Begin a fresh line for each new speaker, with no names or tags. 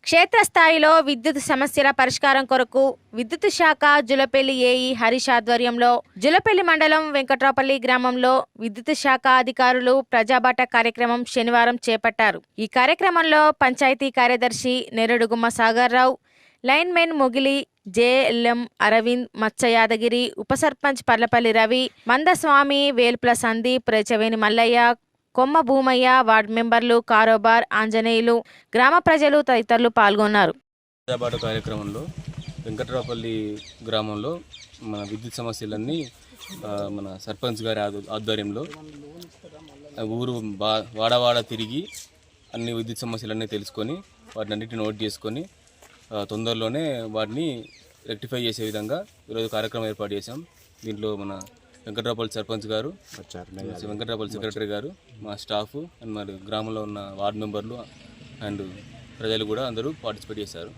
క్షేత్రస్థాయిలో విద్యుత్ సమస్యల పరిష్కారం కొరకు విద్యుత్ శాఖ జులపల్లి ఏఈ హరీష్ ఆధ్వర్యంలో జులపల్లి మండలం వెంకట్రాపల్లి గ్రామంలో విద్యుత్ శాఖ అధికారులు ప్రజాబాట కార్యక్రమం శనివారం చేపట్టారు. ఈ కార్యక్రమంలో పంచాయతీ కార్యదర్శి నెరడుగుమ్మ సాగర్రావు, లైన్మెన్ మొగిలి, జేఎల్ఎం అరవింద్, మత్స యాదగిరి, ఉప సర్పంచ్ పర్లపల్లి రవి, మందస్వామి, వేల్పుల సందీప్, రేచవేని మల్లయ్య, కొమ్మ భూమయ్య, వార్డు మెంబర్లు కారోబార్, ఆంజనేయులు, గ్రామ ప్రజలు తదితరులు పాల్గొన్నారు.
ప్రజాబాట కార్యక్రమంలో వెంకట్రాపల్లి గ్రామంలో మన విద్యుత్ సమస్యలన్నీ మన సర్పంచ్ గారి ఆధ్వర్యంలో ఊరు వాడవాడ తిరిగి అన్ని విద్యుత్ సమస్యలన్నీ తెలుసుకొని వాటిని అన్నిటిని నోట్ చేసుకొని తొందరలోనే వాటిని రెక్టిఫై చేసే విధంగా ఈరోజు కార్యక్రమం ఏర్పాటు చేశాం. దీంట్లో మన వెంకట్రాపల్లి సర్పంచ్ గారు, వెంకట్రాపల్లి సెక్రటరీ గారు, మా స్టాఫ్ అండ్ మరి గ్రామంలో ఉన్న వార్డు మెంబర్లు అండ్ ప్రజలు కూడా అందరూ పార్టిసిపేట్ చేశారు.